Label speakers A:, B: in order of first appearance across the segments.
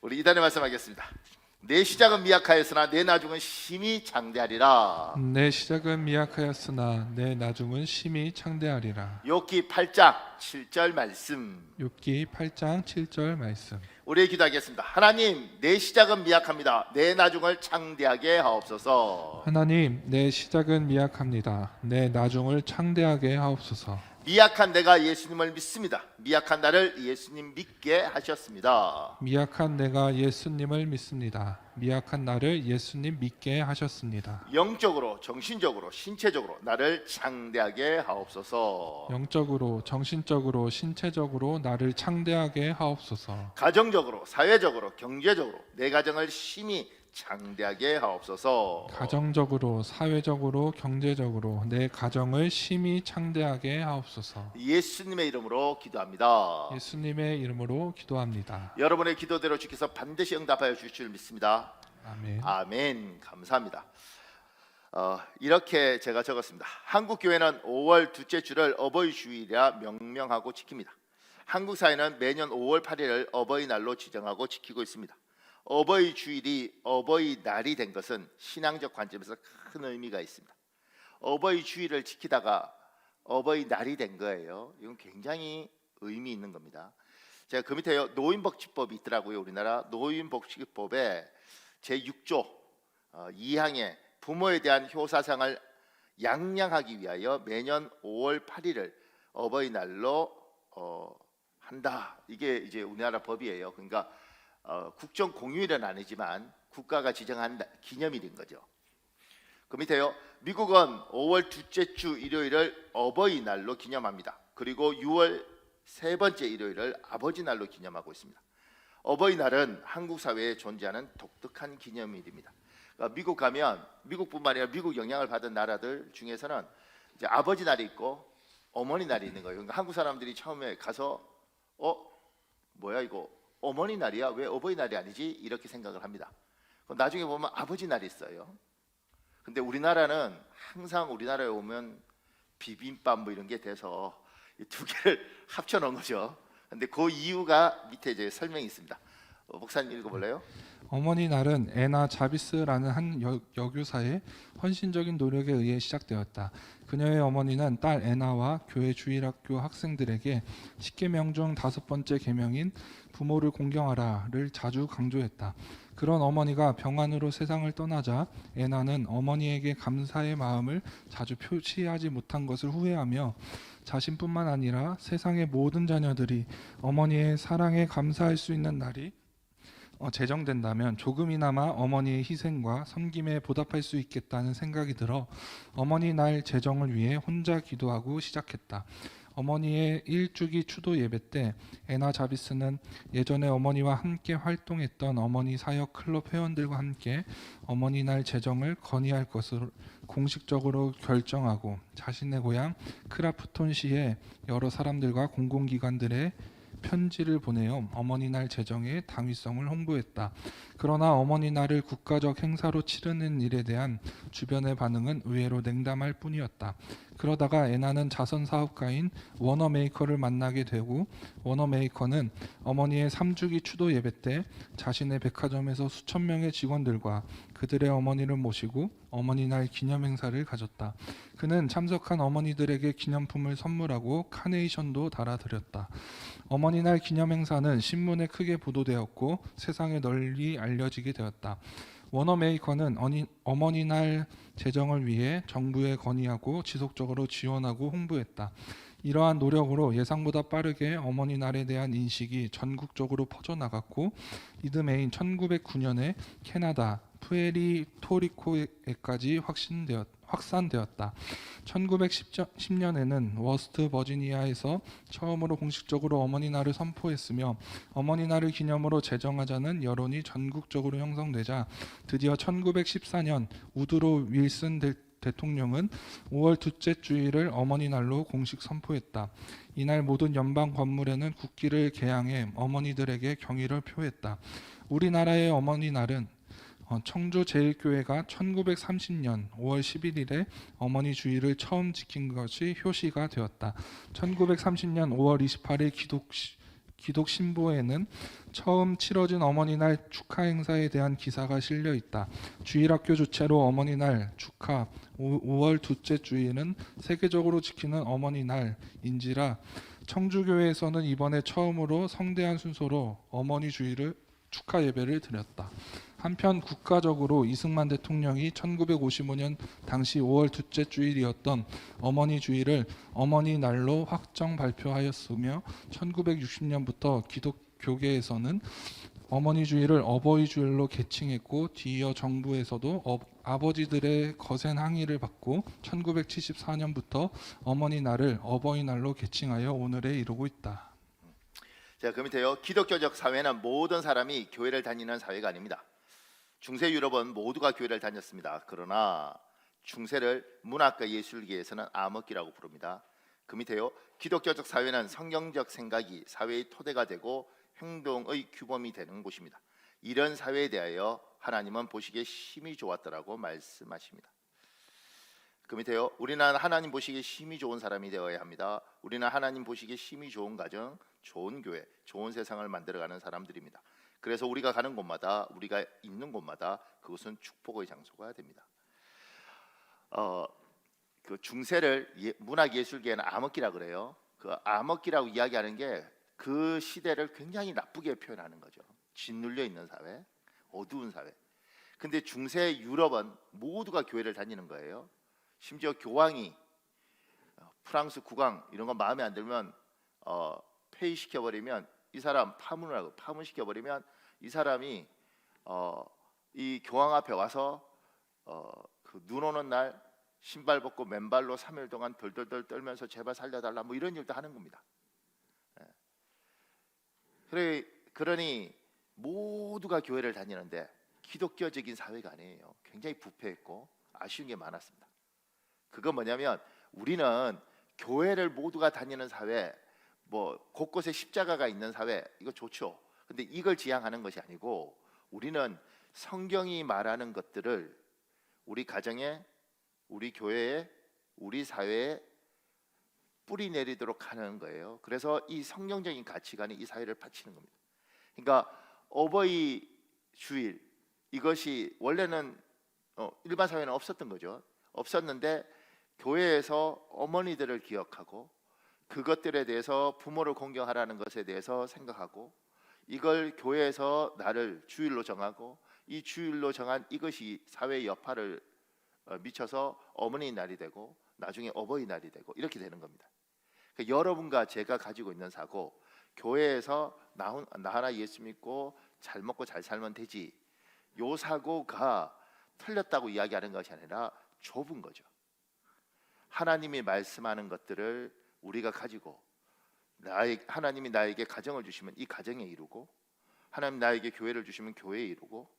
A: 우리 이단에 말씀하겠습니다. 내 시작은 미약하였으나 내 나중은 심히 장대하리라.
B: 내 시작은 미약하였으나 내 나중은 심히 창대하리라.
A: 욥기 8장 7절 말씀.
B: 욥기 8장 7절 말씀.
A: 우리 기도하겠습니다. 하나님, 내 시작은 미약합니다. 내 나중을 창대하게 하옵소서.
B: 하나님, 내 시작은 미약합니다. 내 나중을 창대하게 하옵소서.
A: 미약한 내가 예수님을 믿습니다. 미약한 나를 예수님 믿게 하셨습니다.
B: 미약한 내가 예수님을 믿습니다. 미약한 나를 예수님 믿게 하셨습니다.
A: 영적으로, 정신적으로, 신체적으로 나를 창대하게 하옵소서.
B: 영적으로, 정신적으로, 신체적으로 나를 창대하게 하옵소서.
A: 가정적으로, 사회적으로, 경제적으로 내 가정을 심히 창대하게 하옵소서.
B: 가정적으로, 사회적으로, 경제적으로 내 가정을 심히 창대하게 하옵소서.
A: 예수님의 이름으로 기도합니다.
B: 예수님의 이름으로 기도합니다.
A: 여러분의 기도대로 주께서 반드시 응답하여 주실 줄 믿습니다.
B: 아멘.
A: 아멘. 감사합니다. 이렇게 제가 적었습니다. 한국 교회는 5월 둘째 주를 어버이 주일이라 명명하고 지킵니다. 한국 사회는 매년 5월 8일을 어버이날로 지정하고 지키고 있습니다. 어버이 주일이 어버이날이 된 것은 신앙적 관점에서 큰 의미가 있습니다. 어버이 주일을 지키다가 어버이날이 된 거예요. 이건 굉장히 의미 있는 겁니다. 제가 그 밑에 노인복지법이 있더라고요. 우리나라 노인복지법에 제6조 2항에 부모에 대한 효사상을 양량하기 위하여 매년 5월 8일을 어버이날로 한다. 이게 이제 우리나라 법이에요. 그러니까 국정 공휴일은 아니지만 국가가 지정한 기념일인 거죠. 그 밑에요. 미국은 5월 둘째 주 일요일을 어버이날로 기념합니다. 그리고 6월 세 번째 일요일을 아버지날로 기념하고 있습니다. 어버이날은 한국 사회에 존재하는 독특한 기념일입니다. 그러니까 미국 가면 미국뿐만 아니라 미국 영향을 받은 나라들 중에서는 이제 아버지 날이 있고 어머니 날이 있는 거예요. 그러니까 한국 사람들이 처음에 가서 뭐야 이거 어머니 날이야? 왜 어버이 날이 아니지? 이렇게 생각을 합니다. 나중에 보면 아버지 날이 있어요. 근데 우리나라는 항상 우리나라에 오면 비빔밥 뭐 이런 게 돼서 이 두 개를 합쳐 놓은 거죠. 근데 그 이유가 밑에 이제 설명이 있습니다. 목사님 읽어볼래요?
B: 어머니 날은 애나 자비스라는 한 여교사의 헌신적인 노력에 의해 시작되었다. 그녀의 어머니는 딸 애나와 교회 주일학교 학생들에게 10계명 중 5번째 계명인 부모를 공경하라를 자주 강조했다. 그런 어머니가 병환으로 세상을 떠나자 애나는 어머니에게 감사의 마음을 자주 표시하지 못한 것을 후회하며 자신뿐만 아니라 세상의 모든 자녀들이 어머니의 사랑에 감사할 수 있는 날이 제정된다면 조금이나마 어머니의 희생과 섬김에 보답할 수 있겠다는 생각이 들어 어머니 날 제정을 위해 혼자 기도하고 시작했다. 어머니의 일주기 추도 예배 때 애나 자비스는 예전에 어머니와 함께 활동했던 어머니 사역 클럽 회원들과 함께 어머니 날 제정을 건의할 것을 공식적으로 결정하고 자신의 고향 크라프톤시의 여러 사람들과 공공기관들의 편지를 보내어 어머니 날 제정의 당위성을 홍보했다. 그러나 어머니 날을 국가적 행사로 치르는 일에 대한 주변의 반응은 의외로 냉담할 뿐이었다. 그러다가 애나는 자선 사업가인 워너메이커를 만나게 되고 워너메이커는 어머니의 3주기 추도 예배 때 자신의 백화점에서 수천 명의 직원들과 그들의 어머니를 모시고 어머니날 기념 행사를 가졌다. 그는 참석한 어머니들에게 기념품을 선물하고 카네이션도 달아드렸다. 어머니날 기념 행사는 신문에 크게 보도되었고 세상에 널리 알려지게 되었다. 워너메이커는 어머니날 제정을 위해 정부에 건의하고 지속적으로 지원하고 홍보했다. 이러한 노력으로 예상보다 빠르게 어머니날에 대한 인식이 전국적으로 퍼져나갔고 이듬해인 1909년에 캐나다 푸에르토리코에까지 확산되었다. 1910년에는 워스트 버지니아에서 처음으로 공식적으로 어머니날을 선포했으며 어머니날을 기념으로 제정하자는 여론이 전국적으로 형성되자 드디어 1914년 우드로 윌슨 대통령은 5월 둘째 주일을 어머니날로 공식 선포했다. 이날 모든 연방 건물에는 국기를 개양해 어머니들에게 경의를 표했다. 우리나라의 어머니날은 청주 제일교회가 1930년 5월 11일에 어머니 주일을 처음 지킨 것이 효시가 되었다. 1930년 5월 28일 기독 신보에는 처음 치러진 어머니날 축하 행사에 대한 기사가 실려 있다. 주일학교 주최로 어머니날 축하 5월 둘째 주일은 세계적으로 지키는 어머니날인지라 청주교회에서는 이번에 처음으로 성대한 순서로 어머니 주일을 축하 예배를 드렸다. 한편 국가적으로 이승만 대통령이 1955년 당시 5월 둘째 주일이었던 어머니 주일을 어머니날로 확정 발표하였으며 1960년부터 기독교계에서는 어머니 주일을 어버이 주일로 개칭했고 뒤이어 정부에서도 아버지들의 거센 항의를 받고 1974년부터 어머니날을 어버이날로 개칭하여 오늘에 이르고 있다.
A: 자, 그 밑에요. 기독교적 사회는 모든 사람이 교회를 다니는 사회가 아닙니다. 중세 유럽은 모두가 교회를 다녔습니다. 그러나 중세를 문학과 예술계에서는 암흑기라고 부릅니다. 그 밑에요. 기독교적 사회는 성경적 생각이 사회의 토대가 되고 행동의 규범이 되는 곳입니다. 이런 사회에 대하여 하나님은 보시기에 심히 좋았더라고 말씀하십니다. 그 밑에요. 우리는 하나님 보시기에 심히 좋은 사람이 되어야 합니다. 우리는 하나님 보시기에 심히 좋은 가정, 좋은 교회, 좋은 세상을 만들어가는 사람들입니다. 그래서 우리가 가는 곳마다, 우리가 있는 곳마다 그것은 축복의 장소가 됩니다. 그 중세를 문학 예술계에는 암흑기라 그래요. 그 암흑기라고 이야기하는 게 그 시대를 굉장히 나쁘게 표현하는 거죠. 짓눌려 있는 사회, 어두운 사회. 근데 중세 유럽은 모두가 교회를 다니는 거예요. 심지어 교황이 프랑스 국왕 이런 거 마음에 안 들면 폐위시켜 버리면 이 사람 파문시켜 버리면 이 사람이 이 교황 앞에 와서 그 눈 오는 날 신발 벗고 맨발로 3일 동안 덜덜덜 떨면서 제발 살려달라 뭐 이런 일도 하는 겁니다. 그러니 모두가 교회를 다니는데 기독교적인 사회가 아니에요. 굉장히 부패했고 아쉬운 게 많았습니다. 그건 뭐냐면 우리는 교회를 모두가 다니는 사회, 뭐 곳곳에 십자가가 있는 사회 이거 좋죠. 근데 이걸 지향하는 것이 아니고 우리는 성경이 말하는 것들을 우리 가정에, 우리 교회에, 우리 사회에 뿌리 내리도록 하는 거예요. 그래서 이 성경적인 가치관이 이 사회를 바치는 겁니다. 그러니까 어버이 주일 이것이 원래는 일반 사회는 없었던 거죠. 없었는데 교회에서 어머니들을 기억하고 그것들에 대해서 부모를 공경하라는 것에 대해서 생각하고 이걸 교회에서 나를 주일로 정하고 이 주일로 정한 이것이 사회의 여파를 미쳐서 어머니 날이 되고 나중에 어버이날이 되고 이렇게 되는 겁니다. 그러니까 여러분과 제가 가지고 있는 사고 교회에서 나 하나 예수 믿고 잘 먹고 잘 살면 되지 요 사고가 틀렸다고 이야기하는 것이 아니라 좁은 거죠. 하나님이 말씀하는 것들을 우리가 가지고 하나님이 나에게 가정을 주시면 이 가정에 이루고 하나님 나에게 교회를 주시면 교회에 이루고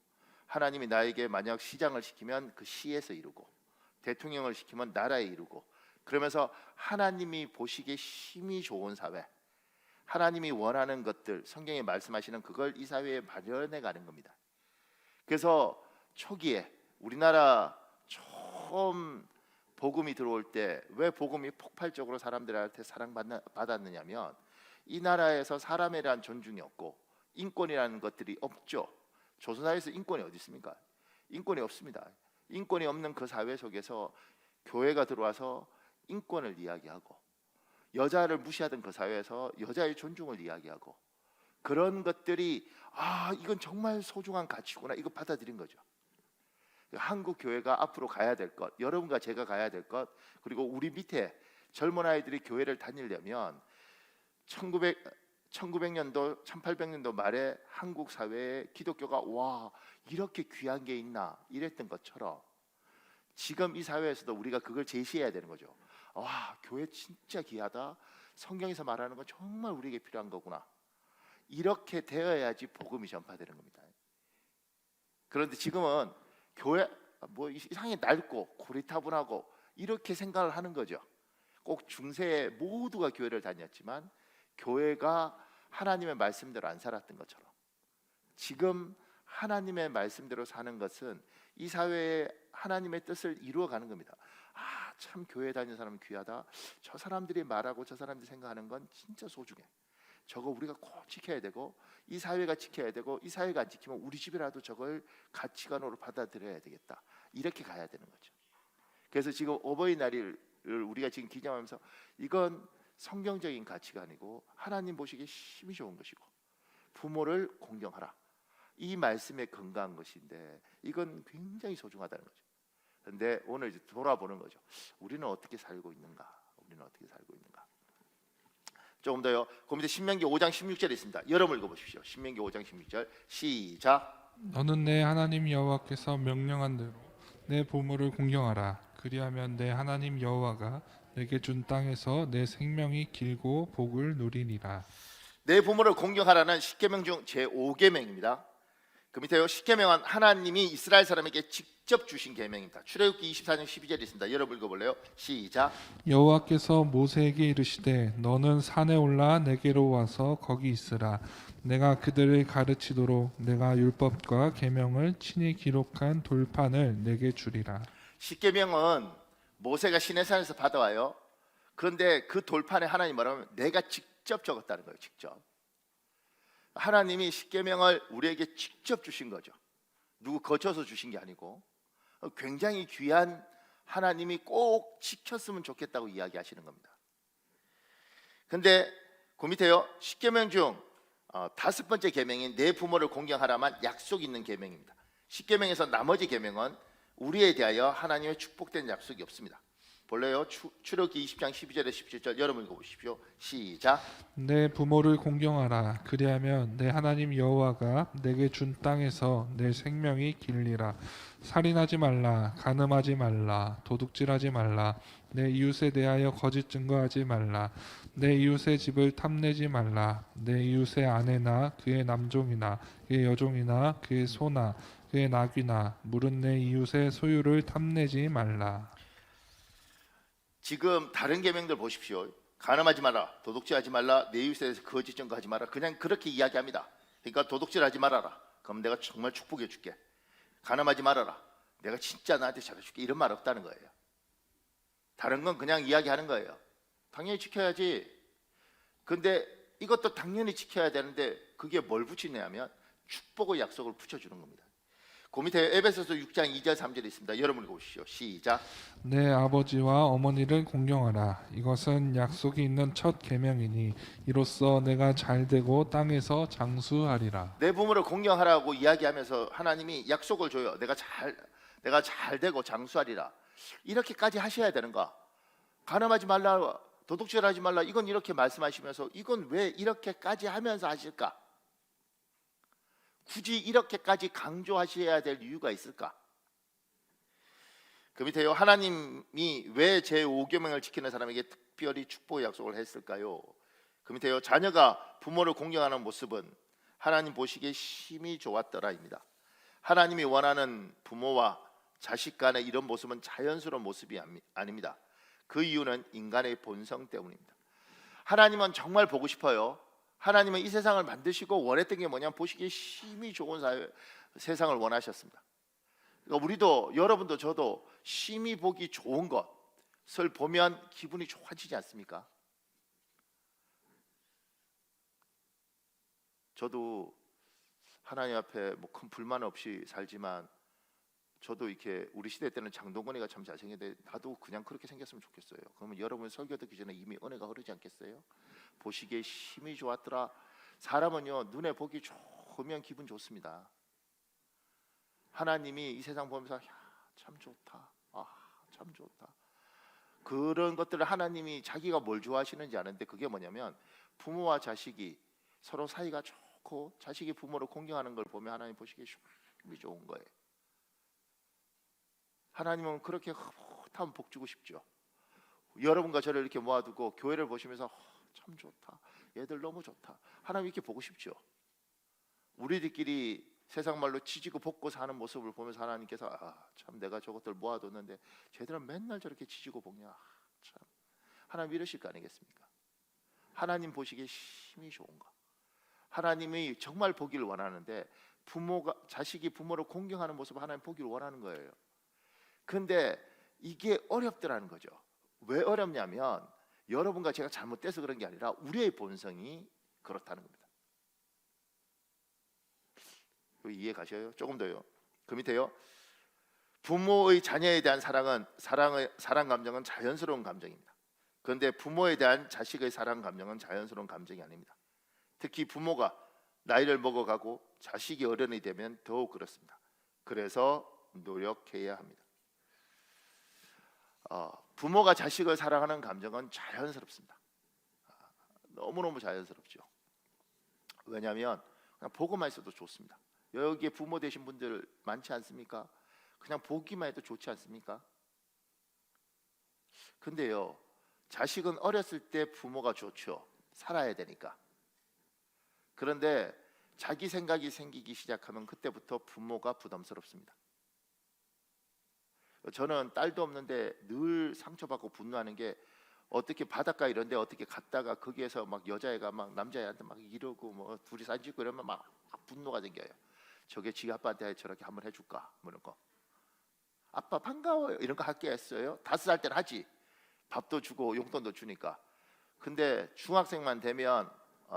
A: 하나님이 나에게 만약 시장을 시키면 그 시에서 이루고 대통령을 시키면 나라에 이루고 그러면서 하나님이 보시기에 심히 좋은 사회 하나님이 원하는 것들 성경에 말씀하시는 그걸 이 사회에 마련해 가는 겁니다. 그래서 초기에 우리나라 처음 복음이 들어올 때 왜 복음이 폭발적으로 사람들한테 사랑받았느냐면 이 나라에서 사람에 대한 존중이 없고 인권이라는 것들이 없죠. 조선사회에서 인권이 어디 있습니까? 인권이 없습니다. 인권이 없는 그 사회 속에서 교회가 들어와서 인권을 이야기하고 여자를 무시하던 그 사회에서 여자의 존중을 이야기하고 그런 것들이 이건 정말 소중한 가치구나 이거 받아들인 거죠. 한국 교회가 앞으로 가야 될 것, 여러분과 제가 가야 될 것, 그리고 우리 밑에 젊은 아이들이 교회를 다니려면 1900년도, 1800년도 말에 한국 사회에 기독교가 와 이렇게 귀한 게 있나 이랬던 것처럼 지금 이 사회에서도 우리가 그걸 제시해야 되는 거죠. 와 교회 진짜 귀하다. 성경에서 말하는 건 정말 우리에게 필요한 거구나. 이렇게 되어야지 복음이 전파되는 겁니다. 그런데 지금은 교회 뭐 이상하게 낡고 고리타분하고 이렇게 생각을 하는 거죠. 꼭 중세에 모두가 교회를 다녔지만 교회가 하나님의 말씀대로 안 살았던 것처럼 지금 하나님의 말씀대로 사는 것은 이 사회에 하나님의 뜻을 이루어가는 겁니다. 참 교회 다니는 사람은 귀하다. 저 사람들이 말하고 저 사람들이 생각하는 건 진짜 소중해. 저거 우리가 꼭 지켜야 되고 이 사회가 지켜야 되고 이 사회가 안 지키면 우리 집이라도 저걸 가치관으로 받아들여야 되겠다. 이렇게 가야 되는 거죠. 그래서 지금 어버이날을 우리가 지금 기념하면서 이건 성경적인 가치관이고 하나님 보시기에 힘이 좋은 것이고 부모를 공경하라. 이 말씀에 근거한 것인데 이건 굉장히 소중하다는 거죠. 그런데 오늘 이제 돌아보는 거죠. 우리는 어떻게 살고 있는가? 우리는 어떻게 살고 있는가? 조금 더요. 그 밑에 신명기 5장 16절에 있습니다. 여러분 읽어보십시오. 신명기 5장 16절 시작.
B: 너는 내 하나님 여호와께서 명령한 대로 내 부모를 공경하라. 그리하면 내 하나님 여호와가 내게 준 땅에서 내 생명이 길고 복을 누리리라.
A: 내 부모를 공경하라는 십계명 중 제5계명입니다. 그 밑에요. 십계명은 하나님이 이스라엘 사람에게 직접 주신 계명입니다. 출애굽기 24장 12절에 있습니다. 여러분 읽어볼래요? 시작.
B: 여호와께서 모세에게 이르시되 너는 산에 올라 내게로 와서 거기 있으라. 내가 그들을 가르치도록 내가 율법과 계명을 친히 기록한 돌판을 내게 주리라.
A: 십계명은 모세가 시내산에서 받아와요. 그런데 그 돌판에 하나님 뭐라면 내가 직접 적었다는 거예요. 직접. 하나님이 십계명을 우리에게 직접 주신 거죠. 누구 거쳐서 주신 게 아니고 굉장히 귀한 하나님이 꼭 지켰으면 좋겠다고 이야기하시는 겁니다. 근데 그 밑에요. 십계명 중 5번째 계명인 내 부모를 공경하라만 약속 있는 계명입니다. 십계명에서 나머지 계명은 우리에 대하여 하나님의 축복된 약속이 없습니다. 볼래요? 출애굽기 20장 12절에 17절 여러분 읽어보십시오. 시작.
B: 내 부모를 공경하라. 그리하면 내 하나님 여호와가 내게 준 땅에서 내 생명이 길리라. 살인하지 말라. 간음하지 말라. 도둑질하지 말라. 내 이웃에 대하여 거짓 증거하지 말라. 내 이웃의 집을 탐내지 말라. 내 이웃의 아내나 그의 남종이나 그의 여종이나 그의 소나 그의 나귀나 물은 내 이웃의 소유를 탐내지 말라.
A: 지금 다른 계명들 보십시오. 간음하지 마라, 도둑질하지 말라, 내 이웃에 대해서 거짓 증거하지 마라. 그냥 그렇게 이야기합니다. 그러니까 도둑질하지 말아라. 그럼 내가 정말 축복해 줄게. 간음하지 말아라. 내가 진짜 나한테 잘해줄게. 이런 말 없다는 거예요. 다른 건 그냥 이야기하는 거예요. 당연히 지켜야지. 근데 이것도 당연히 지켜야 되는데 그게 뭘 붙이냐면 축복의 약속을 붙여주는 겁니다. 그 밑에 에베소서 6장 2절 3절에 있습니다. 여러분 읽어보시죠. 시작.
B: 내 아버지와 어머니를 공경하라. 이것은 약속이 있는 첫 계명이니 이로써 내가 잘되고 땅에서 장수하리라.
A: 내 부모를 공경하라고 이야기하면서 하나님이 약속을 줘요. 내가 잘되고 장수하리라. 이렇게까지 하셔야 되는가? 간음하지 말라, 도둑질하지 말라. 이건 이렇게 말씀하시면서 이건 왜 이렇게까지 하면서 하실까? 굳이 이렇게까지 강조하셔야 될 이유가 있을까? 그 밑에요. 하나님이 왜 제5계명을 지키는 사람에게 특별히 축복의 약속을 했을까요? 그 밑에요. 자녀가 부모를 공경하는 모습은 하나님 보시기에 심히 좋았더라입니다. 하나님이 원하는 부모와 자식 간의 이런 모습은 자연스러운 모습이 아닙니다. 그 이유는 인간의 본성 때문입니다. 하나님은 정말 보고 싶어요. 하나님은 이 세상을 만드시고 원했던 게 뭐냐면 보시기에 심히 좋은 세상을 원하셨습니다. 그러니까 우리도 여러분도 저도 심히 보기 좋은 것을 보면 기분이 좋아지지 않습니까? 저도 하나님 앞에 뭐 큰 불만 없이 살지만 저도 이렇게 우리 시대 때는 장동건이가 참 잘생겼는데 나도 그냥 그렇게 생겼으면 좋겠어요. 그러면 여러분 설교 듣기 전에 이미 은혜가 흐르지 않겠어요? 보시기에 힘이 좋았더라. 사람은요 눈에 보기 좋으면 기분 좋습니다. 하나님이 이 세상 보면서 참 좋다. 참 좋다. 그런 것들을 하나님이 자기가 뭘 좋아하시는지 아는데 그게 뭐냐면 부모와 자식이 서로 사이가 좋고 자식이 부모를 공경하는 걸 보면 하나님 보시기에 힘이 좋은 거예요. 하나님은 그렇게 흐뭇하면 복 주고 싶죠. 여러분과 저를 이렇게 모아두고 교회를 보시면서 참 좋다. 얘들 너무 좋다. 하나님 이렇게 보고 싶죠. 우리들끼리 세상 말로 지지고 볶고 사는 모습을 보면서 하나님께서 참 내가 저것들 모아뒀는데 쟤들은 맨날 저렇게 지지고 볶냐. 참 하나님 이러실 거 아니겠습니까? 하나님 보시기에 힘이 좋은가. 하나님이 정말 보기를 원하는데 자식이 부모를 공경하는 모습을 하나님 보기를 원하는 거예요. 근데 이게 어렵더라는 거죠. 왜 어렵냐면 여러분과 제가 잘못돼서 그런 게 아니라 우리의 본성이 그렇다는 겁니다. 이해 가셔요? 조금 더요. 그 밑에요. 부모의 자녀에 대한 사랑 감정은 자연스러운 감정입니다. 그런데 부모에 대한 자식의 사랑 감정은 자연스러운 감정이 아닙니다. 특히 부모가 나이를 먹어가고 자식이 어른이 되면 더욱 그렇습니다. 그래서 노력해야 합니다. 부모가 자식을 사랑하는 감정은 자연스럽습니다. 너무너무 자연스럽죠. 왜냐하면 그냥 보고만 있어도 좋습니다. 여기에 부모 되신 분들 많지 않습니까? 그냥 보기만 해도 좋지 않습니까? 근데요, 자식은 어렸을 때 부모가 좋죠. 살아야 되니까. 그런데 자기 생각이 생기기 시작하면 그때부터 부모가 부담스럽습니다. 저는 딸도 없는데 늘 상처받고 분노하는 게, 어떻게 바닷가 이런 데 어떻게 갔다가 거기에서 막 여자애가 막 남자애한테 막 이러고 뭐 둘이 사진 찍고 이러면 막 분노가 생겨요. 저게 지 아빠한테 저렇게 한번 해줄까 뭐 이런 거. 아빠 반가워요 이런 거 할게 했어요. 5살 때는 하지. 밥도 주고 용돈도 주니까. 근데 중학생만 되면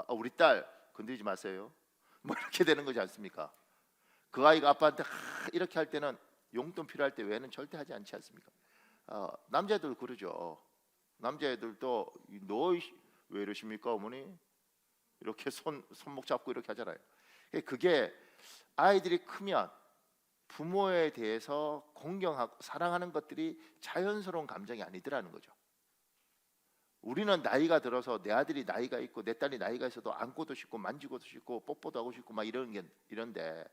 A: 우리 딸 건드리지 마세요 뭐 이렇게 되는 거지 않습니까? 그 아이가 아빠한테 이렇게 할 때는 용돈 필요할 때 외에는 절대 하지 않지 않습니까? 남자애들 그러죠. 남자애들도 너 왜 이러십니까 어머니? 이렇게 손목 잡고 이렇게 하잖아요. 그게 아이들이 크면 부모에 대해서 공경하고 사랑하는 것들이 자연스러운 감정이 아니더라는 거죠. 우리는 나이가 들어서 내 아들이 나이가 있고 내 딸이 나이가 있어도 안고도 싶고 만지고도 싶고 뽀뽀도 하고 싶고 막 이런데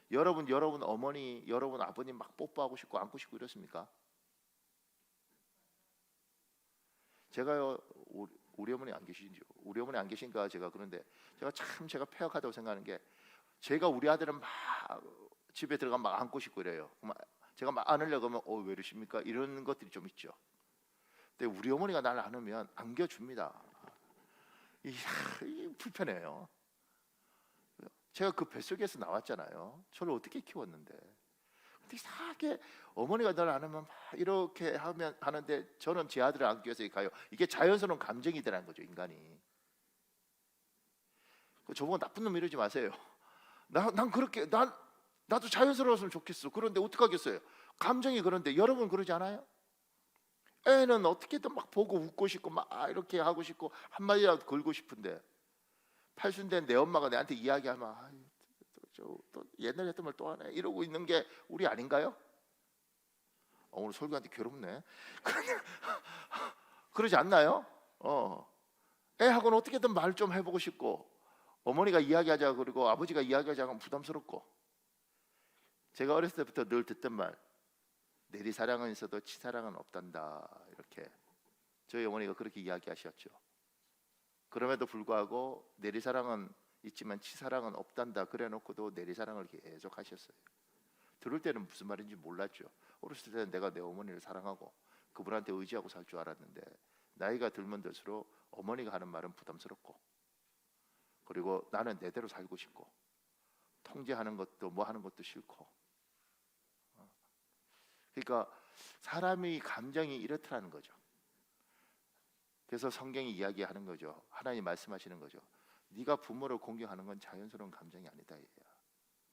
A: 여러분 어머니, 여러분 아버님 막 뽀뽀하고 싶고 안고 싶고 이렇습니까? 제가요, 우리 어머니 안 계시죠? 우리 어머니 안 계신가 제가 그런데 제가 폐역하다고 생각하는 게, 제가 우리 아들은 막 집에 들어가면 막 안고 싶고 이래요. 제가 막 안으려고 하면 왜 이러십니까? 이런 것들이 좀 있죠. 근데 우리 어머니가 나를 안으면 안겨줍니다. 이게 불편해요. 제가 그 뱃속에서 나왔잖아요. 저를 어떻게 키웠는데. 근데 이상하게 어머니가 나를 안으면 막 이렇게 하는데 저는 제 아들을 안기 위해서 가요. 이게 자연스러운 감정이더라는 거죠, 인간이. 저보고 나쁜 놈 이러지 마세요. 난 그렇게 나도 자연스러웠으면 좋겠어. 그런데 어떡하겠어요? 감정이 그런데 여러분 그러지 않아요? 애는 어떻게든 막 보고 웃고 싶고 막 이렇게 하고 싶고 한마디라도 걸고 싶은데, 팔순된 내 엄마가 내한테 이야기하면 또 옛날 했던 말 또 하네 이러고 있는 게 우리 아닌가요? 오늘 설교한테 괴롭네. 그러지 않나요? 애하고는 어떻게든 말 좀 해보고 싶고, 어머니가 이야기하자 그러고 아버지가 이야기하자 하면 부담스럽고. 제가 어렸을 때부터 늘 듣던 말, 내리사랑은 있어도 치사랑은 없단다, 이렇게 저희 어머니가 그렇게 이야기하셨죠. 그럼에도 불구하고 내리사랑은 있지만 치사랑은 없단다 그래 놓고도 내리사랑을 계속 하셨어요. 들을 때는 무슨 말인지 몰랐죠. 어렸을 때는 내가 내 어머니를 사랑하고 그분한테 의지하고 살 줄 알았는데, 나이가 들면 들수록 어머니가 하는 말은 부담스럽고, 그리고 나는 내대로 살고 싶고 통제하는 것도 뭐 하는 것도 싫고. 그러니까 사람의 감정이 이렇더라는 거죠. 그래서 성경이 이야기하는 거죠. 하나님 말씀하시는 거죠. 네가 부모를 공경하는 건 자연스러운 감정이 아니다.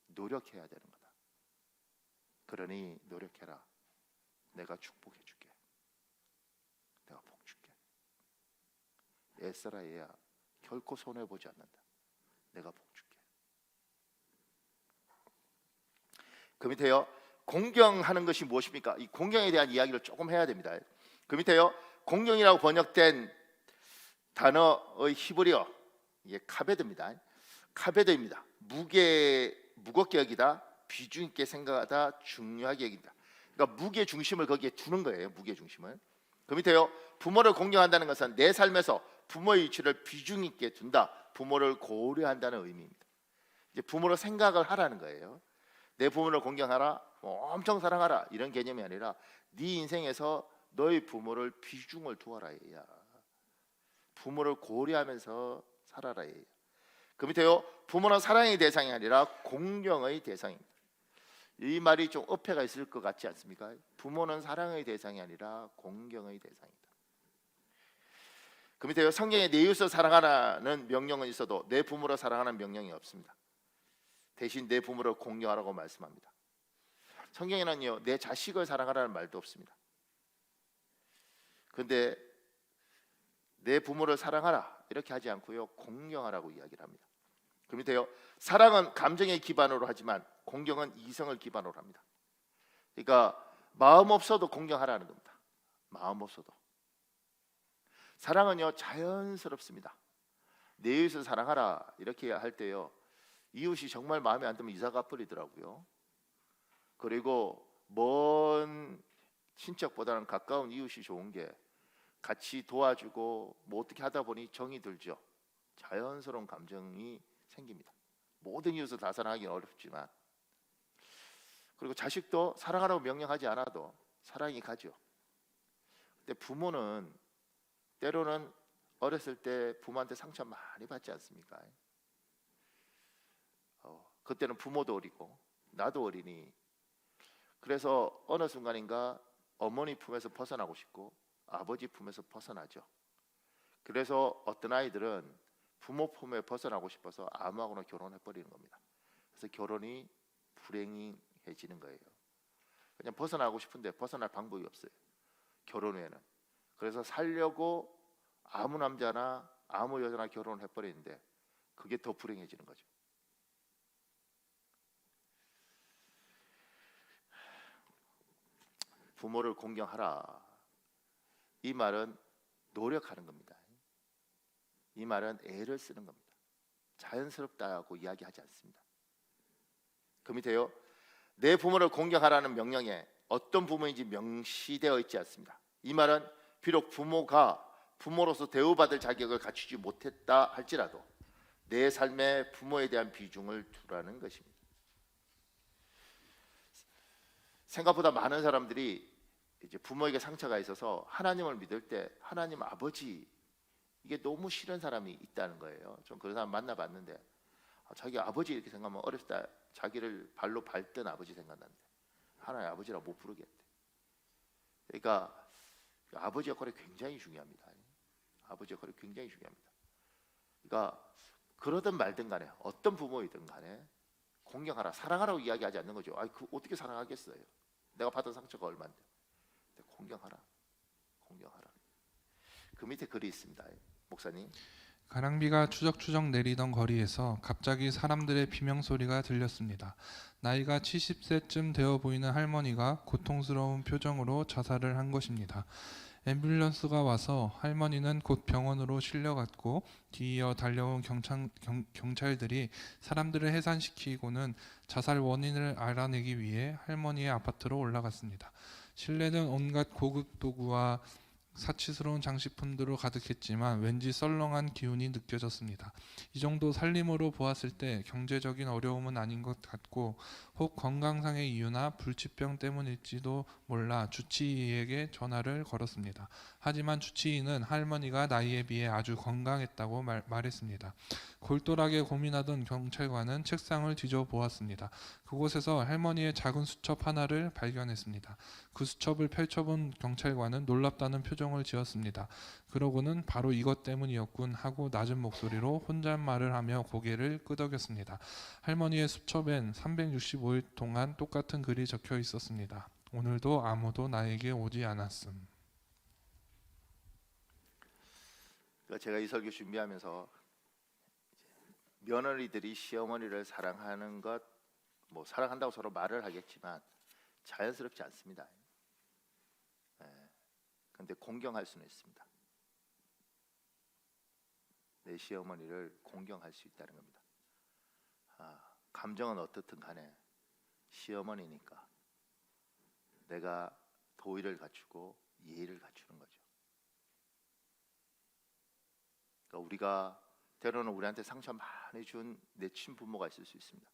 A: 노력해야 되는 거다. 그러니 노력해라. 내가 축복해 줄게. 내가 복 줄게. 애써라 얘야. 결코 손해보지 않는다. 내가 복 줄게. 그 밑에요. 공경하는 것이 무엇입니까? 이 공경에 대한 이야기를 조금 해야 됩니다. 그 밑에요. 공경이라고 번역된 단어의 히브리어, 이게 카베드입니다. 카베드입니다. 무겁게 여기다, 비중 있게 생각하다, 중요하게 여긴다. 그러니까 무게 중심을 거기에 두는 거예요. 무게 중심을. 그 밑에요. 부모를 공경한다는 것은 내 삶에서 부모의 위치를 비중 있게 둔다. 부모를 고려한다는 의미입니다. 이제 부모를 생각을 하라는 거예요. 내 부모를 공경하라, 엄청 사랑하라 이런 개념이 아니라 네 인생에서 너의 부모를 비중을 두어라. 얘야. 부모를 고려하면서 살아라. 얘야. 그 밑에요. 부모는 사랑의 대상이 아니라 공경의 대상입니다. 이 말이 좀 어폐가 있을 것 같지 않습니까? 부모는 사랑의 대상이 아니라 공경의 대상이다. 그 밑에요. 성경에 내 이웃을 사랑하라는 명령은 있어도 내 부모를 사랑하는 명령이 없습니다. 대신 내 부모를 공경하라고 말씀합니다. 성경에는요, 내 자식을 사랑하라는 말도 없습니다. 그런데 내 부모를 사랑하라 이렇게 하지 않고요, 공경하라고 이야기를 합니다. 그 밑에요. 사랑은 감정의 기반으로 하지만 공경은 이성을 기반으로 합니다. 그러니까 마음 없어도 공경하라는 겁니다. 마음 없어도. 사랑은요, 자연스럽습니다. 내 이웃을 사랑하라 이렇게 할 때요, 이웃이 정말 마음에 안 들면 이사 가버리더라고요. 그리고 먼 친척보다는 가까운 이웃이 좋은 게 같이 도와주고 뭐 어떻게 하다 보니 정이 들죠. 자연스러운 감정이 생깁니다. 모든 이웃을 다 사랑하기는 어렵지만, 그리고 자식도 사랑하라고 명령하지 않아도 사랑이 가죠. 근데 부모는 때로는 어렸을 때 부모한테 상처 많이 받지 않습니까? 그때는 부모도 어리고 나도 어리니, 그래서 어느 순간인가 어머니 품에서 벗어나고 싶고 아버지 품에서 벗어나죠. 그래서 어떤 아이들은 부모 품에 벗어나고 싶어서 아무하고나 결혼해버리는 겁니다. 그래서 결혼이 불행해지는 거예요. 그냥 벗어나고 싶은데 벗어날 방법이 없어요, 결혼 후에는. 그래서 살려고 아무 남자나 아무 여자나 결혼을 해버리는데 그게 더 불행해지는 거죠. 부모를 공경하라, 이 말은 노력하는 겁니다. 이 말은 애를 쓰는 겁니다. 자연스럽다고 이야기하지 않습니다. 그 밑에요. 내 부모를 공경하라는 명령에 어떤 부모인지 명시되어 있지 않습니다. 이 말은 비록 부모가 부모로서 대우받을 자격을 갖추지 못했다 할지라도 내 삶에 부모에 대한 비중을 두라는 것입니다. 생각보다 많은 사람들이 이제 부모에게 상처가 있어서 하나님을 믿을 때 하나님 아버지, 이게 너무 싫은 사람이 있다는 거예요. 좀 그런 사람 만나봤는데 자기 아버지 이렇게 생각하면 어렸을 때 자기를 발로 밟던 아버지 생각나는데 하나님 아버지라고 못 부르겠대. 그러니까 아버지 역할이 굉장히 중요합니다. 아버지 역할이 굉장히 중요합니다. 그러니까 그러든 말든 간에 어떤 부모이든 간에 공경하라, 사랑하라고 이야기하지 않는 거죠. 그 어떻게 사랑하겠어요? 내가 받은 상처가 얼마인데. 공경하라, 공경하라. 그 밑에 글이 있습니다. 목사님.
B: 가랑비가 추적추적 내리던 거리에서 갑자기 사람들의 비명소리가 들렸습니다. 나이가 70세쯤 되어 보이는 할머니가 고통스러운 표정으로 자살을 한 것입니다. 앰뷸런스가 와서 할머니는 곧 병원으로 실려갔고 뒤이어 달려온 경찰들이 사람들을 해산시키고는 자살 원인을 알아내기 위해 할머니의 아파트로 올라갔습니다. 실내는 온갖 고급 도구와 사치스러운 장식품들로 가득했지만 왠지 썰렁한 기운이 느껴졌습니다. 이 정도 살림으로 보았을 때 경제적인 어려움은 아닌 것 같고 혹 건강상의 이유나 불치병 때문일지도 몰라 주치의에게 전화를 걸었습니다. 하지만 주치의는 할머니가 나이에 비해 아주 건강했다고 말했습니다. 골똘하게 고민하던 경찰관은 책상을 뒤져보았습니다. 그곳에서 할머니의 작은 수첩 하나를 발견했습니다. 그 수첩을 펼쳐본 경찰관은 놀랍다는 표정을 지었습니다. 그러고는 바로 이것 때문이었군 하고 낮은 목소리로 혼잣말을 하며 고개를 끄덕였습니다. 할머니의 수첩엔 365일 동안 똑같은 글이 적혀 있었습니다. 오늘도 아무도 나에게 오지 않았음.
A: 제가 이 설교 준비하면서 며느리들이 시어머니를 사랑하는 것, 뭐 사랑한다고 서로 말을 하겠지만 자연스럽지 않습니다. 그런데 공경할 수는 있습니다. 내 시어머니를 공경할 수 있다는 겁니다. 감정은 어떻든 간에 시어머니니까 내가 도의를 갖추고 예의를 갖추는 거죠. 그러니까 우리가 때로는 우리한테 상처 많이 준 내 친부모가 있을 수 있습니다.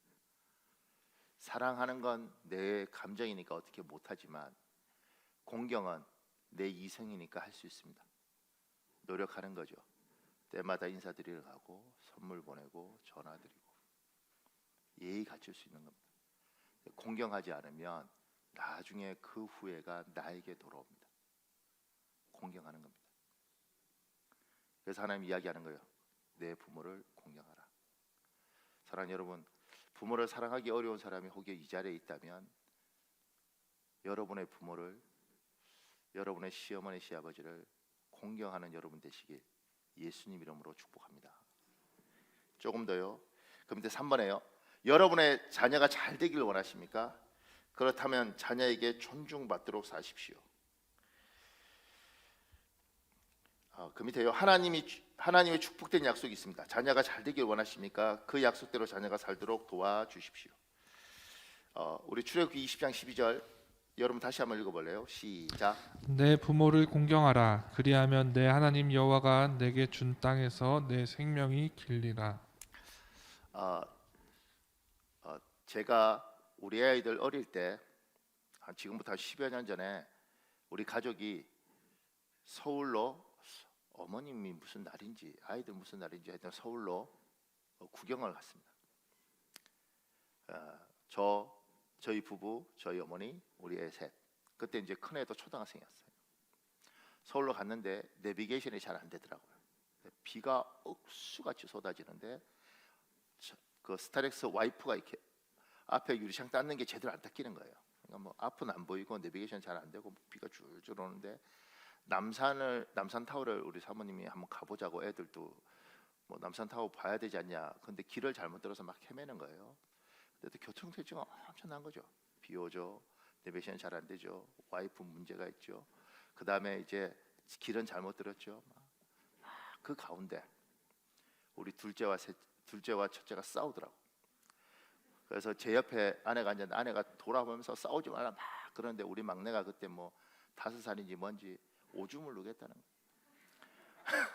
A: 사랑하는 건 내 감정이니까 어떻게 못하지만 공경은 내 이성이니까 할 수 있습니다. 노력하는 거죠. 때마다 인사드리러 가고 선물 보내고 전화드리고 예의 갖출 수 있는 겁니다. 공경하지 않으면 나중에 그 후회가 나에게 돌아옵니다. 공경하는 겁니다. 그래서 하나님 이야기하는 거예요. 내 부모를 공경하라. 사랑하는 여러분, 부모를 사랑하기 어려운 사람이 혹여 이 자리에 있다면 여러분의 부모를, 여러분의 시어머니 시아버지를 공경하는 여러분 되시길 예수님 이름으로 축복합니다. 조금 더요. 그럼 이제 3번에요. 여러분의 자녀가 잘 되길 원하십니까? 그렇다면 자녀에게 존중받도록 사십시오. 그 밑에요. 하나님의 축복된 약속이 있습니다. 자녀가 잘 되길 원하십니까? 그 약속대로 자녀가 살도록 도와주십시오. 우리 출애굽기 20장 12절 여러분 다시 한번 읽어볼래요? 시작.
B: 내 부모를 공경하라. 그리하면 내 하나님 여호와가 내게 준 땅에서 내 생명이 길리라.
A: 제가 우리 아이들 어릴 때 지금부터 한 10여 년 전에 우리 가족이 서울로 어머님이 무슨 날인지 아이들 무슨 날인지 하여튼 서울로 구경을 갔습니다. 저희 부부, 저희 어머니, 우리 애 셋. 그때 이제 큰 애도 초등학생이었어요. 서울로 갔는데 내비게이션이 잘 안 되더라고요. 비가 억수같이 쏟아지는데 그 스타렉스 와이프가 이렇게 앞에 유리창 닦는 게 제대로 안 닦이는 거예요. 그러니까 뭐 앞은 안 보이고 내비게이션 잘 안 되고 비가 줄줄 오는데 남산 타워를 우리 사모님이 한번 가보자고 애들도 뭐 남산 타워 봐야 되지 않냐. 근데 길을 잘못 들어서 막 헤매는 거예요. 근데 교통체증은 엄청난 거죠. 비 오죠. 내비게이션 잘 안 되죠. 와이프 문제가 있죠. 그 다음에 이제 길은 잘못 들었죠. 그 가운데 우리 둘째와 첫째가 싸우더라고. 그래서 제 옆에 아내가 앉았는데 아내가 돌아보면서 싸우지 말라 막 그러는데 우리 막내가 그때 뭐 5살인지 뭔지 오줌을 누겠다는 거예요.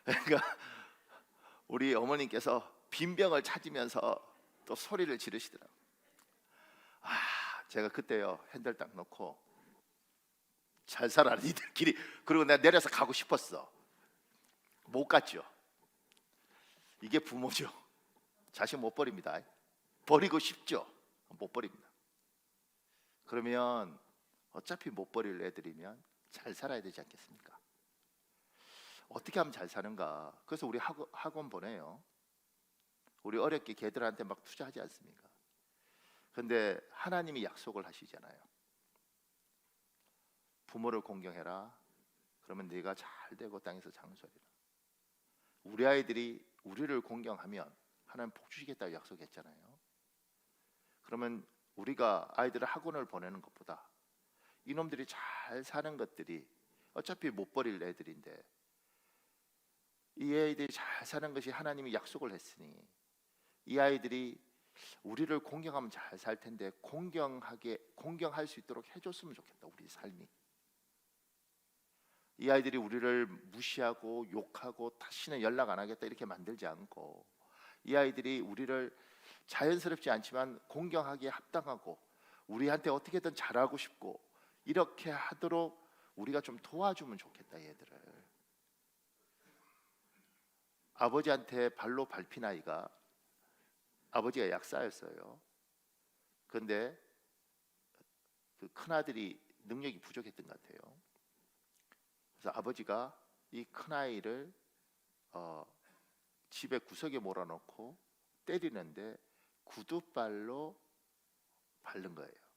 A: 그러니까 우리 어머님께서 빈병을 찾으면서 또 소리를 지르시더라고요. 제가 그때요 핸들 딱 놓고 잘 살아 니들끼리. 그리고 내가 내려서 가고 싶었어. 못 갔죠. 이게 부모죠. 자식 못 버립니다. 버리고 싶죠. 못 버립니다. 그러면 어차피 못 버릴 애들이면 잘 살아야 되지 않겠습니까? 어떻게 하면 잘 사는가? 그래서 우리 학원 보내요. 우리 어렵게 걔들한테 막 투자하지 않습니까? 근데 하나님이 약속을 하시잖아요. 부모를 공경해라. 그러면 네가 잘 되고 땅에서 장수하리라. 우리 아이들이 우리를 공경하면 하나님 복 주시겠다고 약속했잖아요. 그러면 우리가 아이들을 학원을 보내는 것보다 이놈들이 잘 사는 것들이 어차피 못 버릴 애들인데 이 아이들이 잘 사는 것이 하나님이 약속을 했으니 이 아이들이 우리를 공경하면 잘 살 텐데 공경할 수 있도록 해줬으면 좋겠다. 우리 삶이. 이 아이들이 우리를 무시하고 욕하고 다시는 연락 안 하겠다 이렇게 만들지 않고 이 아이들이 우리를 자연스럽지 않지만 공경하기에 합당하고 우리한테 어떻게든 잘하고 싶고 이렇게 하도록 우리가 좀 도와주면 좋겠다. 얘들을. 아버지한테 발로 밟힌 아이가 아버지가 약사였어요. 그런데 그 큰아들이 능력이 부족했던 것 같아요. 그래서 아버지가 이 큰아이를 집에 구석에 몰아놓고 때리는데 구두발로 밟는 거예요.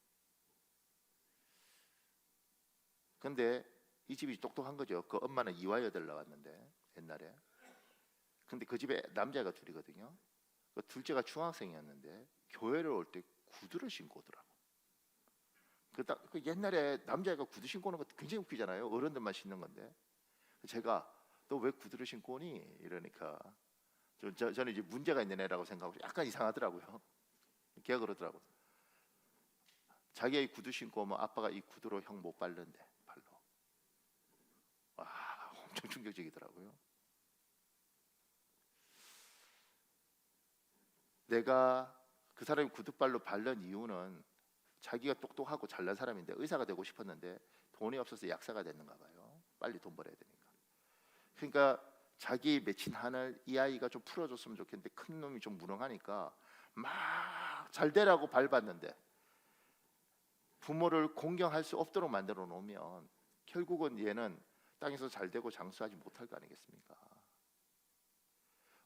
A: 근데 이 집이 똑똑한 거죠. 그 엄마는 이화여대를 나왔는데 옛날에. 근데 그 집에 남자가 둘이거든요. 그 둘째가 중학생이었는데 교회를 올 때 구두를 신고 오더라고. 그 옛날에 남자애가 구두 신고 오는 것도 굉장히 웃기잖아요. 어른들만 신는 건데. 제가 너 왜 구두를 신고 오니? 이러니까 저는 이제 문제가 있는 애라고 생각하고 약간 이상하더라고요. 걔가 그러더라고. 자기가 이 구두 신고 오면 아빠가 이 구두로 형 못 밟는데 발로. 엄청 충격적이더라고요. 내가 그 사람이 구두발로 밟는 이유는 자기가 똑똑하고 잘난 사람인데 의사가 되고 싶었는데 돈이 없어서 약사가 됐는가 봐요. 빨리 돈 벌어야 되니까. 그러니까 자기 맺힌 한을 이 아이가 좀 풀어줬으면 좋겠는데 큰 놈이 좀 무능하니까 막 잘 되라고 밟았는데 부모를 공경할 수 없도록 만들어 놓으면 결국은 얘는 땅에서 잘 되고 장수하지 못할 거 아니겠습니까?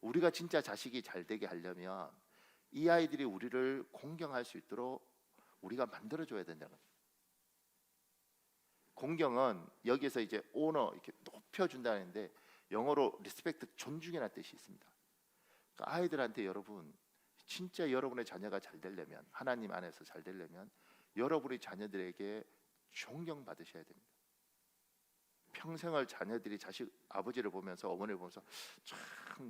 A: 우리가 진짜 자식이 잘 되게 하려면 이 아이들이 우리를 공경할 수 있도록 우리가 만들어줘야 된다는 거예요. 공경은 여기에서 이제 오너 이렇게 높여준다는데 영어로 리스펙트 존중이라는 뜻이 있습니다. 그러니까 아이들한테 여러분 진짜 여러분의 자녀가 잘 되려면 하나님 안에서 잘 되려면 여러분의 자녀들에게 존경받으셔야 됩니다. 평생을 자녀들이 자식 아버지를 보면서 어머니를 보면서 참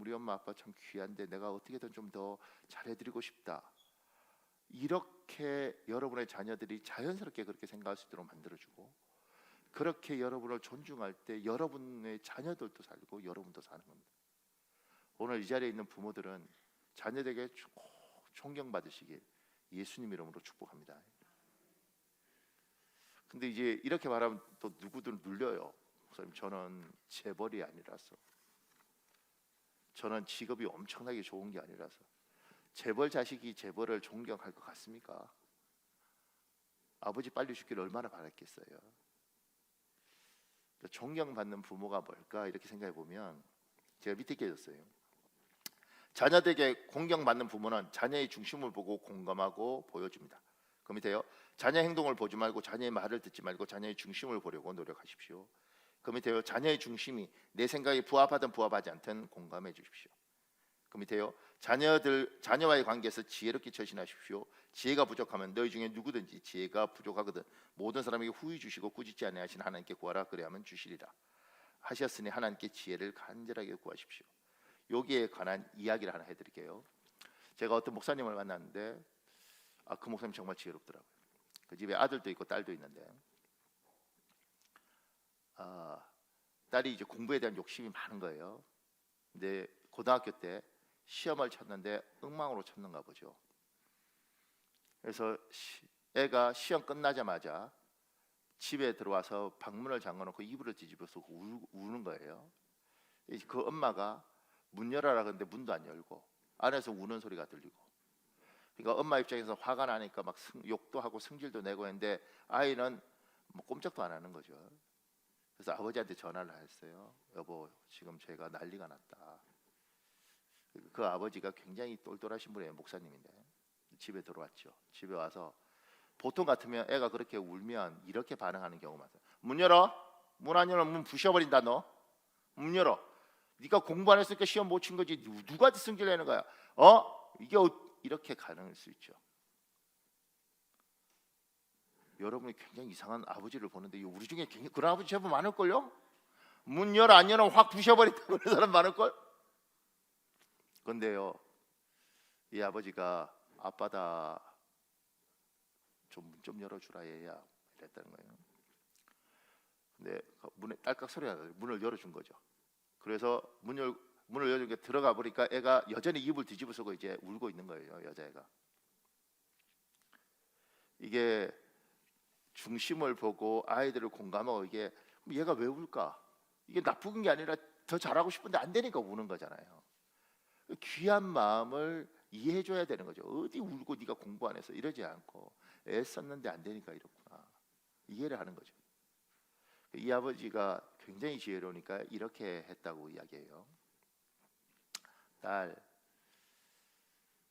A: 우리 엄마 아빠 참 귀한데 내가 어떻게든 좀 더 잘해드리고 싶다. 이렇게 여러분의 자녀들이 자연스럽게 그렇게 생각할 수 있도록 만들어주고 그렇게 여러분을 존중할 때 여러분의 자녀들도 살고 여러분도 사는 겁니다. 오늘 이 자리에 있는 부모들은 자녀들에게 꼭 존경받으시길 예수님 이름으로 축복합니다. 근데 이제 이렇게 말하면 또 누구든 눌려요. 목사님 저는 재벌이 아니라서, 저는 직업이 엄청나게 좋은 게 아니라서. 재벌 자식이 재벌을 존경할 것 같습니까? 아버지 빨리 죽기를 얼마나 바랐겠어요. 존경받는 부모가 뭘까 이렇게 생각해 보면 제가 밑에 깨졌어요. 자녀들에게 공경받는 부모는 자녀의 중심을 보고 공감하고 보여줍니다. 그 밑에요. 자녀 행동을 보지 말고 자녀의 말을 듣지 말고 자녀의 중심을 보려고 노력하십시오. 그 밑에요. 자녀의 중심이 내 생각에 부합하든 부합하지 않든 공감해 주십시오. 그 밑에요. 자녀와의 관계에서 지혜롭게 처신하십시오. 지혜가 부족하면 너희 중에 누구든지 지혜가 부족하거든 모든 사람에게 후히 주시고 꾸짖지 아니하신 하나님께 구하라 그리하면 주시리라 하셨으니 하나님께 지혜를 간절하게 구하십시오. 여기에 관한 이야기를 하나 해드릴게요. 제가 어떤 목사님을 만났는데 그 목사님 정말 지혜롭더라고요. 그 집에 아들도 있고 딸도 있는데 딸이 이제 공부에 대한 욕심이 많은 거예요. 근데 고등학교 때 시험을 쳤는데 엉망으로 쳤는가 보죠. 그래서 애가 시험 끝나자마자 집에 들어와서 방문을 잠궈놓고 이불을 뒤집어서 우는 거예요. 그 엄마가 문 열어라 그러는데 문도 안 열고 안에서 우는 소리가 들리고, 그러니까 엄마 입장에서 화가 나니까 막 욕도 하고 승질도 내고 했는데 아이는 뭐 꼼짝도 안 하는 거죠. 그래서 아버지한테 전화를 했어요. 여보 지금 제가 난리가 났다. 그 아버지가 굉장히 똘똘하신 분이에요. 목사님인데 집에 들어왔죠. 집에 와서 보통 같으면 애가 그렇게 울면 이렇게 반응하는 경우가 많아요. 문 열어. 문 안 열면 문 부셔버린다. 너 문 열어. 네가 공부 안 했으니까 시험 못 친 거지. 누가 승질 내는 거야? 이게 이렇게 가능할 수 있죠. 여러분이 굉장히 이상한 아버지를 보는데 우리 중에 굉장히 그런 아버지 제법 많을걸요? 문 열어 안 열어 확 부셔버린다 그런 사람 많을걸? 근데요 이 아버지가 아빠다 좀 문 좀 열어주라 얘야 이랬다는 거예요. 근데 문에 딸깍 소리가 나요. 문을 열어준 거죠. 그래서 문을 열어준 게 들어가 보니까 애가 여전히 이불 뒤집어쓰고 이제 울고 있는 거예요. 여자애가. 이게 중심을 보고 아이들을 공감하고 이게 얘가 왜 울까? 이게 나쁜 게 아니라 더 잘하고 싶은데 안 되니까 우는 거잖아요. 귀한 마음을 이해해줘야 되는 거죠. 어디 울고 네가 공부 안 해서 이러지 않고 애썼는데 안 되니까 이렇구나. 이해를 하는 거죠. 이 아버지가 굉장히 지혜로우니까 이렇게 했다고 이야기해요. 딸,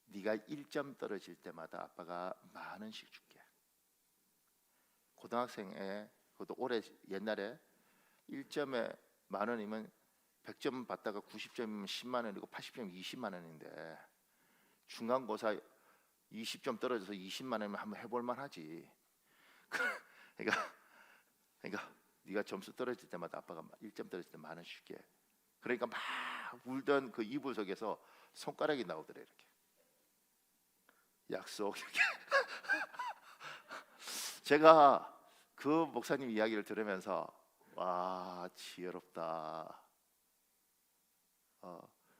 A: 네가 1점 떨어질 때마다 아빠가 10,000원씩 줄게. 고등학생에 그것도 올해 옛날에 1점에 10,000원이면 100점 받다가 90점이면 10만 원이고 80점이면 20만 원인데 중간고사 20점 떨어져서 20만 원이면 한번 해볼 만하지. 그러니까 네가 점수 떨어질 때마다 아빠가 1점 떨어질 때 10,000원 줄게. 그러니까 막 울던 그 이불 속에서 손가락이 나오더래 이렇게. 약속 이렇게. 제가 그 목사님 이야기를 들으면서 와 지혜롭다.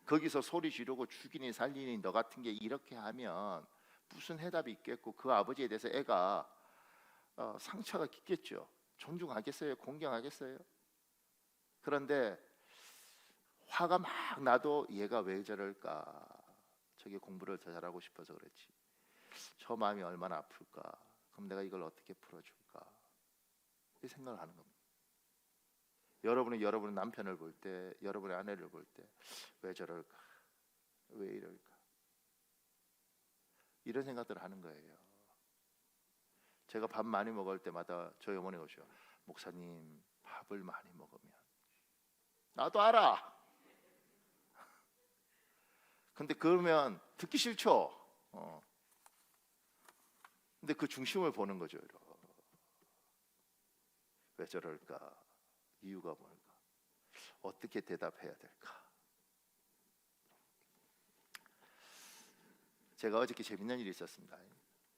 A: 거기서 소리 지르고 죽이니 살리니 너 같은 게 이렇게 하면 무슨 해답이 있겠고 그 아버지에 대해서 애가 상처가 깊겠죠. 존중하겠어요? 공경하겠어요? 그런데 화가 막 나도 얘가 왜 저럴까? 저게 공부를 더 잘하고 싶어서 그렇지. 저 마음이 얼마나 아플까? 그럼 내가 이걸 어떻게 풀어줄까? 이 생각을 하는 겁니다. 여러분의 남편을 볼 때, 여러분의 아내를 볼 때 왜 저럴까? 왜 이럴까? 이런 생각들을 하는 거예요. 제가 밥 많이 먹을 때마다 저희 어머니가 오셔요. 목사님, 밥을 많이 먹으면 나도 알아. 근데 그러면 듣기 싫죠. 근데 그 중심을 보는 거죠. 왜 저럴까? 이유가 뭘까? 어떻게 대답해야 될까? 제가 어저께 재밌는 일이 있었습니다.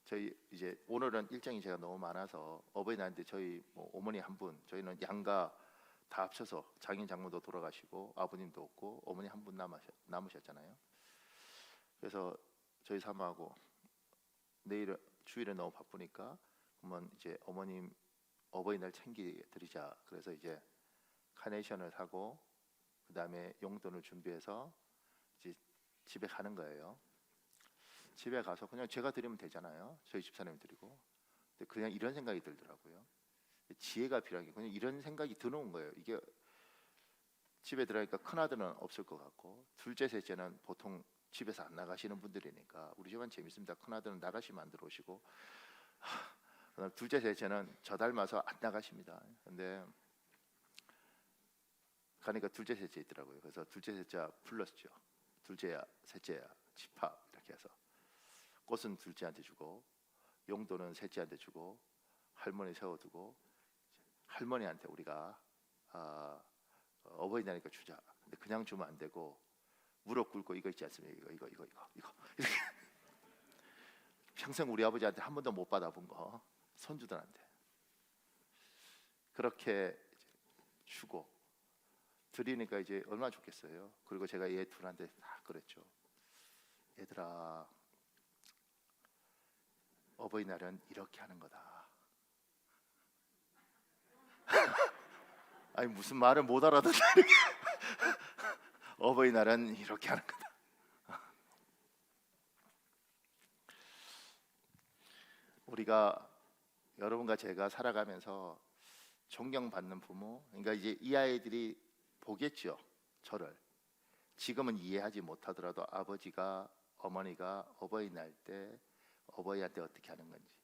A: 저희 이제 오늘은 일정이 제가 너무 많아서 어버이날인데 저희 어머니 한 분, 저희는 양가 다 합쳐서 장인 장모도 돌아가시고 아버님도 없고 어머니 한 분 남으셨잖아요. 그래서 저희 사모하고 내일 주일에 너무 바쁘니까 그러면 이제 어머님 어버이날 챙기드리자. 그래서 이제 카네이션을 사고 그 다음에 용돈을 준비해서 이제 집에 가는 거예요. 집에 가서 그냥 제가 드리면 되잖아요. 저희 집사람이 드리고. 근데 그냥 이런 생각이 들더라고요. 지혜가 필요한 게 그냥 이런 생각이 드는 거예요. 이게 집에 들어가니까 큰아들은 없을 것 같고 둘째 셋째는 보통 집에서 안 나가시는 분들이니까 우리 집은 재밌습니다. 큰아들은 나가시면 안 들어오시고 그다음 둘째 셋째는 저 닮아서 안 나가십니다. 근데 가니까 둘째 셋째 있더라고요. 그래서 둘째 셋째 불렀죠. 둘째야 셋째야 집합 이렇게 해서 꽃은 둘째한테 주고 용돈은 셋째한테 주고 할머니 세워두고 할머니한테 우리가 어버이날이니까 주자. 근데 그냥 주면 안 되고 무릎 꿇고 이거 있지 않습니까? 이거 이렇게 평생 우리 아버지한테 한 번도 못 받아본 거 손주들한테 그렇게 주고 드리니까 이제 얼마나 좋겠어요. 그리고 제가 얘 둘한테 다 그랬죠. 얘들아, 어버이날은 이렇게 하는 거다. 아니 무슨 말을 못 알아듣는 어버이날은 이렇게 하는 거다. 우리가 여러분과 제가 살아가면서 존경받는 부모, 그러니까 이제 이 아이들이 보겠죠. 저를 지금은 이해하지 못하더라도 아버지가 어머니가 어버이날 때 어버이한테 어떻게 하는 건지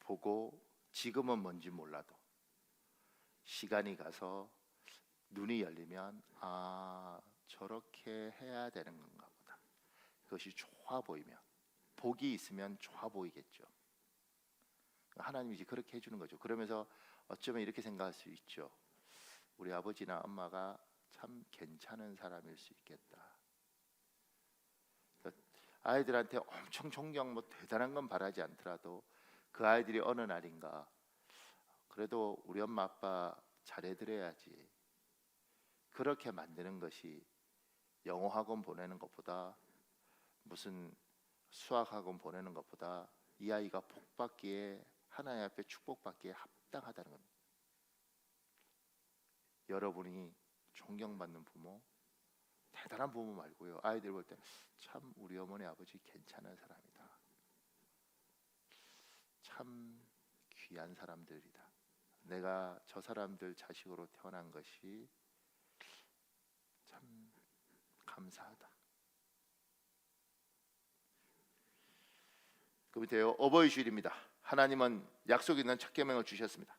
A: 보고 지금은 뭔지 몰라도 시간이 가서 눈이 열리면 저렇게 해야 되는 건가 보다. 그것이 좋아 보이면 복이 있으면 좋아 보이겠죠. 하나님이 이제 그렇게 해주는 거죠. 그러면서 어쩌면 이렇게 생각할 수 있죠. 우리 아버지나 엄마가 참 괜찮은 사람일 수 있겠다. 아이들한테 엄청 존경 대단한 건 바라지 않더라도 그 아이들이 어느 날인가 그래도 우리 엄마 아빠 잘해드려야지. 그렇게 만드는 것이 영어 학원 보내는 것보다 무슨 수학 학원 보내는 것보다 이 아이가 복받기에 하나님 앞에 축복받기에 합당하다는 겁니다. 여러분이 존경받는 부모, 대단한 부모 말고요. 아이들 볼 때 참 우리 어머니 아버지 괜찮은 사람이다. 참 귀한 사람들이다. 내가 저 사람들 자식으로 태어난 것이 참 감사하다. 그 밑에요. 어버이 주일입니다. 하나님은 약속 있는 첫 계명을 주셨습니다.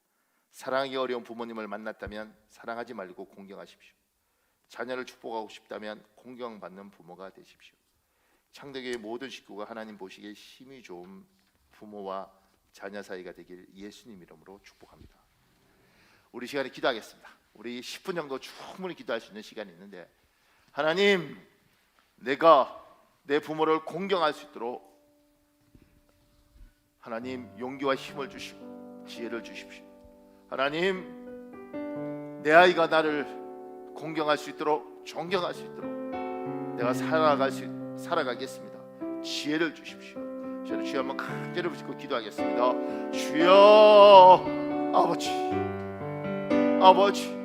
A: 사랑하기 어려운 부모님을 만났다면 사랑하지 말고 공경하십시오. 자녀를 축복하고 싶다면 공경받는 부모가 되십시오. 창대교회 모든 식구가 하나님 보시기에 힘이 좋은 부모와 자녀 사이가 되길 예수님 이름으로 축복합니다. 우리 시간에 기도하겠습니다. 우리 10분 정도 충분히 기도할 수 있는 시간이 있는데 하나님, 내가 내 부모를 공경할 수 있도록 하나님 용기와 힘을 주시고 지혜를 주십시오. 하나님, 내 아이가 나를 공경할 수 있도록 존경할 수 있도록 내가 살아가겠습니다. 지혜를 주십시오. 저는 주여 한번 간절히 붙잡고 기도하겠습니다. 주여, 아버지